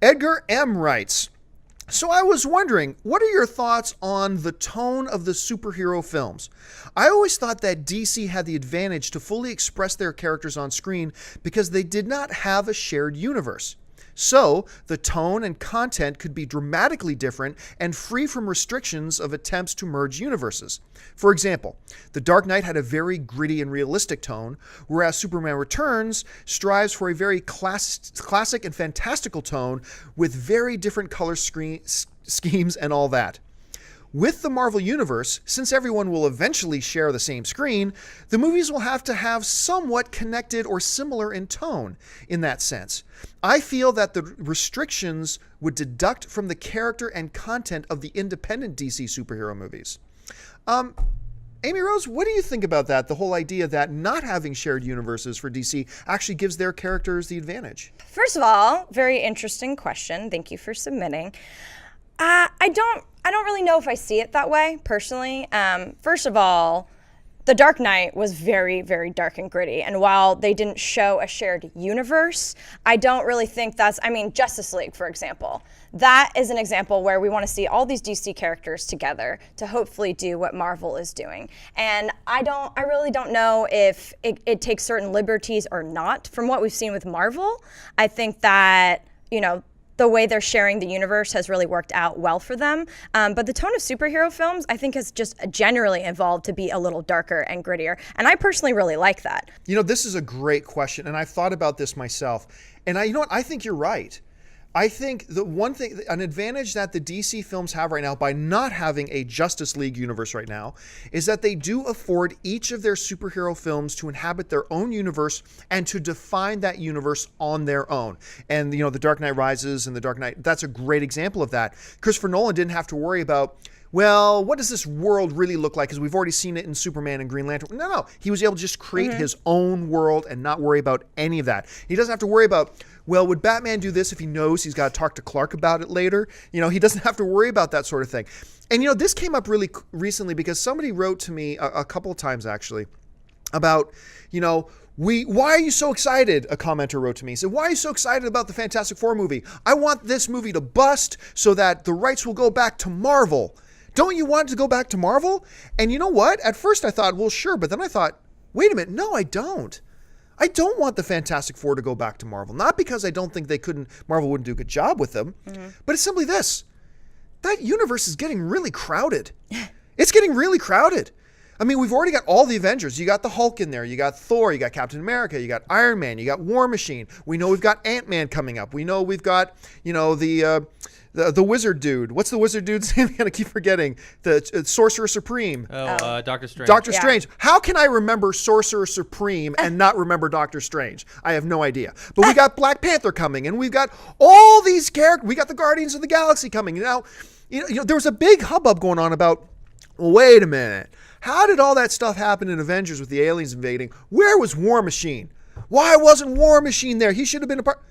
Edgar M. writes, so I was wondering, what are your thoughts on the tone of the superhero films? I always thought that DC had the advantage to fully express their characters on screen because they did not have a shared universe. So, the tone and content could be dramatically different and free from restrictions of attempts to merge universes. For example, The Dark Knight had a very gritty and realistic tone, whereas Superman Returns strives for a very classic and fantastical tone with very different color schemes and all that. With the Marvel Universe, since everyone will eventually share the same screen, the movies will have to have somewhat connected or similar in tone in that sense. I feel that the restrictions would deduct from the character and content of the independent DC superhero movies. Amy Rose, what do you think about that? The whole idea that not having shared universes for DC actually gives their characters the advantage. First of all, very interesting question. Thank you for submitting. I don't really know if I see it that way, personally. First of all, The Dark Knight was very, very dark and gritty. And while they didn't show a shared universe, I don't really think Justice League, for example. That is an example where we want to see all these DC characters together to hopefully do what Marvel is doing. And I really don't know if it takes certain liberties or not. From what we've seen with Marvel, I think that, the way they're sharing the universe has really worked out well for them. But the tone of superhero films, I think, has just generally evolved to be a little darker and grittier. And I personally really like that. This is a great question, and I've thought about this myself. And I think you're right. I think an advantage that the DC films have right now by not having a Justice League universe right now is that they do afford each of their superhero films to inhabit their own universe and to define that universe on their own. And, The Dark Knight Rises and The Dark Knight, that's a great example of that. Christopher Nolan didn't have to worry about, well, what does this world really look like? Because we've already seen it in Superman and Green Lantern. No. He was able to just create his own world and not worry about any of that. He doesn't have to worry about, well, would Batman do this if he knows he's got to talk to Clark about it later? He doesn't have to worry about that sort of thing. And, this came up really recently because somebody wrote to me a couple of times, actually, about, why are you so excited? A commenter wrote to me. He said, why are you so excited about the Fantastic Four movie? I want this movie to bust so that the rights will go back to Marvel. Don't you want it to go back to Marvel? And you know what? At first I thought, well, sure. But then I thought, wait a minute. No, I don't. I don't want the Fantastic Four to go back to Marvel. Not because I don't think Marvel wouldn't do a good job with them. But it's simply this. That universe is getting really crowded. It's getting really crowded. We've already got all the Avengers. You got the Hulk in there. You got Thor. You got Captain America. You got Iron Man. You got War Machine. We know we've got Ant-Man coming up. We know we've got, the wizard dude. What's the wizard dude's name? I'm going to keep forgetting. The Sorcerer Supreme. Doctor Strange. Doctor Strange. How can I remember Sorcerer Supreme and not remember Doctor Strange? I have no idea. But we got Black Panther coming, and we've got all these characters. We got the Guardians of the Galaxy coming. Now, there was a big hubbub going on about, well, wait a minute. How did all that stuff happen in Avengers with the aliens invading? Where was War Machine? Why wasn't War Machine there? He should have been a part.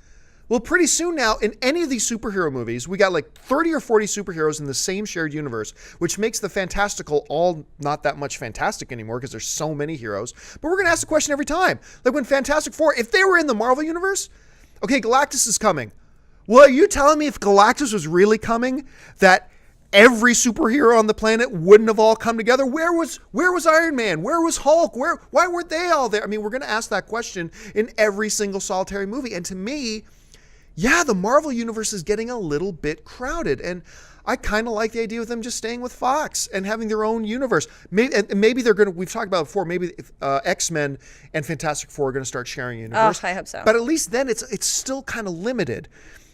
Well, pretty soon now, in any of these superhero movies, we got like 30 or 40 superheroes in the same shared universe, which makes the fantastical all not that much fantastic anymore because there's so many heroes. But we're going to ask the question every time. Like when Fantastic Four, if they were in the Marvel universe, okay, Galactus is coming. Well, are you telling me if Galactus was really coming, that every superhero on the planet wouldn't have all come together? Where was Iron Man? Where was Hulk? Why weren't they all there? We're going to ask that question in every single solitary movie. And to me, yeah, the Marvel universe is getting a little bit crowded. And I kind of like the idea of them just staying with Fox and having their own universe. Maybe they're going to, we've talked about it before, maybe X-Men and Fantastic Four are going to start sharing a universe. Oh, I hope so. But at least then it's still kind of limited.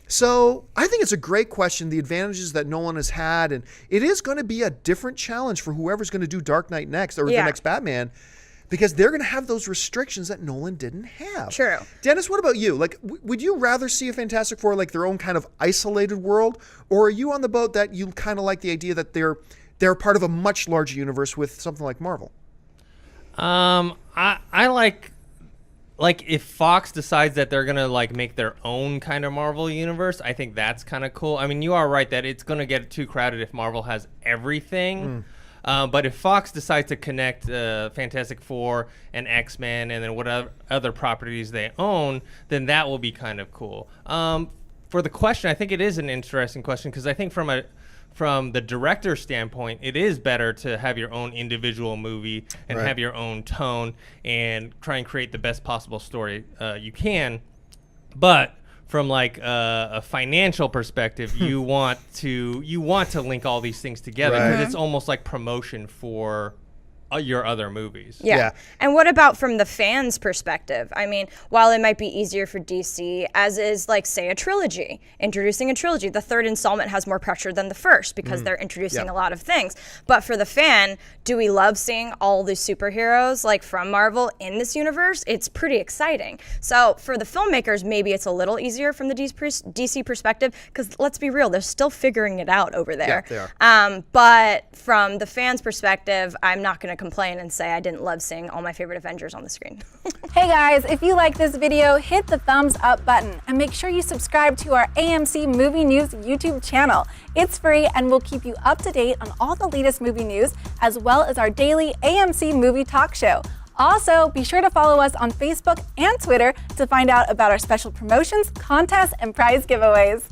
So I think it's a great question, the advantages that Nolan has had. And it is going to be a different challenge for whoever's going to do Dark Knight next or the next Batman, because they're going to have those restrictions that Nolan didn't have. True. Dennis, what about you? Like, would you rather see a Fantastic Four like their own kind of isolated world, or are you on the boat that you kind of like the idea that they're part of a much larger universe with something like Marvel? I like if Fox decides that they're gonna like make their own kind of Marvel universe. I think that's kind of cool. You are right that it's gonna get too crowded if Marvel has everything. But if Fox decides to connect Fantastic Four and X-Men and then whatever other properties they own, then that will be kind of cool. for the question, I think it is an interesting question because I think from the director's standpoint, it is better to have your own individual movie and Right. have your own tone and try and create the best possible story you can. But from like a financial perspective, you want to link all these things together Right. because it's almost like promotion for your other movies. Yeah. Yeah. And what about from the fans' perspective? I mean, while it might be easier for DC, as is like, say, a trilogy, introducing a trilogy, the third installment has more pressure than the first because they're introducing Yeah. a lot of things. But for the fan, do we love seeing all the superheroes like from Marvel in this universe? It's pretty exciting. So for the filmmakers, maybe it's a little easier from the DC perspective because let's be real, they're still figuring it out over there. Yeah, they are. But from the fans' perspective, I'm not going to complain and say I didn't love seeing all my favorite Avengers on the screen. Hey guys, if you like this video, hit the thumbs up button and make sure you subscribe to our AMC Movie News YouTube channel. It's free and will keep you up to date on all the latest movie news as well as our daily AMC Movie Talk Show. Also, be sure to follow us on Facebook and Twitter to find out about our special promotions, contests, and prize giveaways.